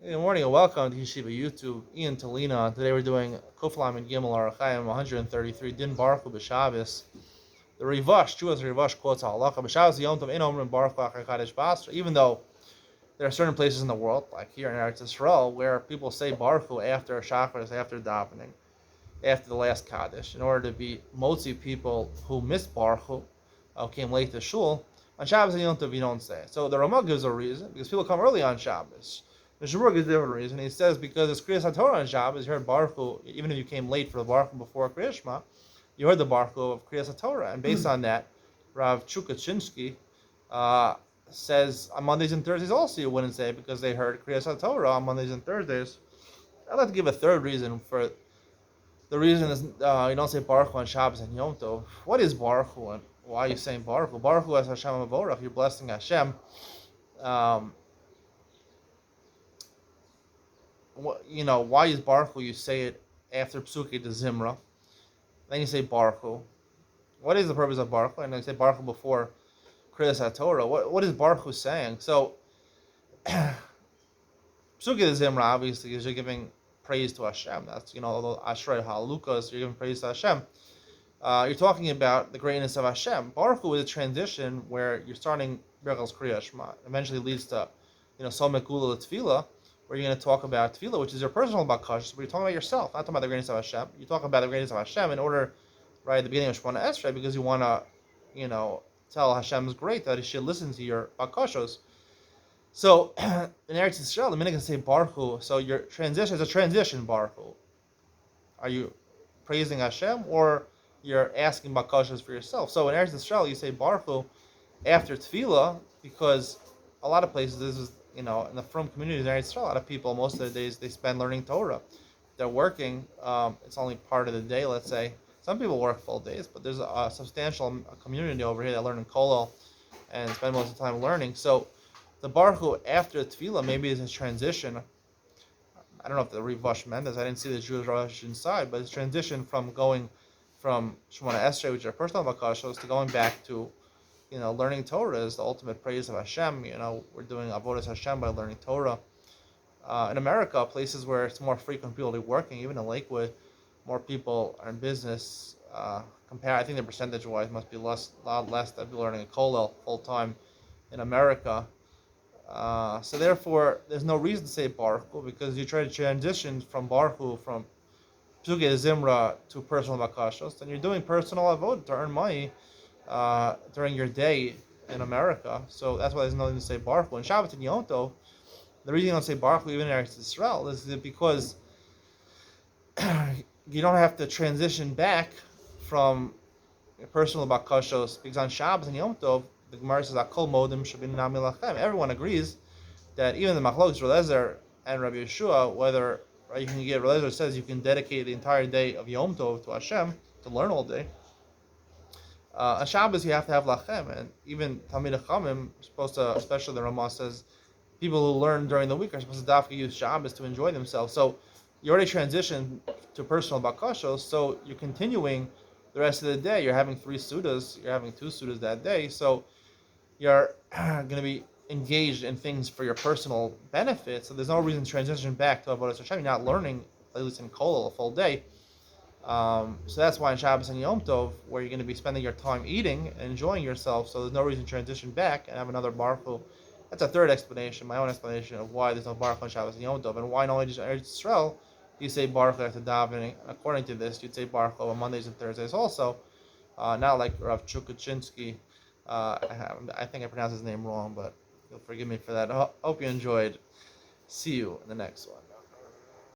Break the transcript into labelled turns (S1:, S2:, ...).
S1: Good morning and welcome to Yeshiva YouTube. Iyun Talina. Today we're doing Kuflam and Gimel Arachayim 133 Din Baruch B'Shabbos. The Rivash, Jewish Rivash quotes Halacha B'Shabbos Yom Tov Ein Omrim Baruch Achar Kadesh Basra. Even though there are certain places in the world, like here in Eretz Yisrael, where people say Baruch Hu after Shacharis, after davening, after the last Kaddish, in order to be motzi people who missed Baruch Hu, came late to shul. On Shabbos and Yom Tov you don't say it. So the Ramah gives a reason because people come early on Shabbos. The Shabur gives a different reason. He says because it's Kriyas HaTorah on Shabbos, you heard Baruch Hu, even if you came late for the Baruch Hu before Kriyas Shema, you heard the Baruch Hu of Kriyas HaTorah. And based on that, Rav Chukachinsky says on Mondays and Thursdays also you wouldn't say it because they heard Kriyas HaTorah on Mondays and Thursdays. I'd like to give a third reason for the reason is you don't say Baruch Hu on Shabbos and Yom Tov. What is Baruch Hu and why are you saying Baruch Hu? Baruch Hu as Hashem Avorach, you're blessing Hashem. Why is Baruch Hu? You say it after Psuke to Zimra, then you say Baruch Hu. What is the purpose of Baruch Hu? And then you say Baruch Hu before Kriyas HaTorah. What is Baruch Hu saying? So, Psuke to Zimra obviously is you're giving praise to Hashem. That's although Ashrei Halukas, you're giving praise to Hashem. You're talking about the greatness of Hashem. Baruch Hu is a transition where you're starting Berachos Kriyas Shema. Eventually leads to, Somek Gula Tefillah, where you're going to talk about tefillah, which is your personal bakashas, but you're talking about yourself, not talking about the greatness of Hashem. You talk about the greatness of Hashem in order, right, at the beginning of Shemona Esrei, because you want to, tell Hashem is great, that He should listen to your bakashos. So, in Eretz Yisrael, the minute can say Baruch Hu, so your transition is a transition, Baruch Hu. Are you praising Hashem, or you're asking bakashos for yourself? So, in Eretz Yisrael, you say Baruch Hu after tefillah, because a lot of places, this is, in the frum communities in Israel, a lot of people, most of the days, they spend learning Torah. They're working. It's only part of the day, let's say. Some people work full days, but there's a substantial community over here that learn in Kollel and spend most of the time learning. So the Baruch Hu after Tefillah maybe is a transition. I don't know if the Rivash meant this. I didn't see the Jewish Rosh inside, but it's a transition from going from Shemona Esrei, which are personal bakashos, to going back to learning Torah is the ultimate praise of Hashem. We're doing Avodas Hashem by learning Torah. In America, places where it's more frequent people to be working, even in Lakewood, more people are in business. I think the percentage-wise must be a lot less that be learning a Kollel full-time in America. So therefore, there's no reason to say Baruch Hu, because you try to transition from Baruch Hu, from Psuke Zimra to personal bakashos, and you're doing personal avodah to earn money during your day in America. So that's why there's nothing to say Baruch Hu. And Shabbat and Yom Tov, the reason you don't say Baruch Hu even in Eretz Yisrael is because you don't have to transition back from your personal bakashos, because on Shabbat and Yom Tov, the Gemara says, Akol modim shabin nami lachem. Everyone agrees that even the Machlokes, Relezer and Rabbi Yeshua, whether you can get, Relezer says you can dedicate the entire day of Yom Tov to Hashem, to learn all day. On Shabbos you have to have lachem, and even Talmid Chachamim are supposed to, especially the Ramah says, people who learn during the week are supposed to dafka use Shabbos to enjoy themselves. So you already transitioned to personal bakashos, so you're continuing the rest of the day. You're having 3 sudas, you're having 2 sudas that day, so you're going to be engaged in things for your personal benefit. So there's no reason to transition back to Avodas Hashem. You're not learning, at least in Kollel, a full day. So that's why in Shabbos and Yom Tov, where you're going to be spending your time eating and enjoying yourself, so there's no reason to transition back and have another Baruch Hu. That's a third explanation, my own explanation of why there's no Baruch Hu on Shabbos and Yom Tov, and why not only just in Eretz Yisrael do you say Baruch Hu after davening. According to this, you'd say Baruch Hu on Mondays and Thursdays also, not like Rav Chukachinsky. I think I pronounced his name wrong, but you'll forgive me for that. Hope you enjoyed. See you in the next one.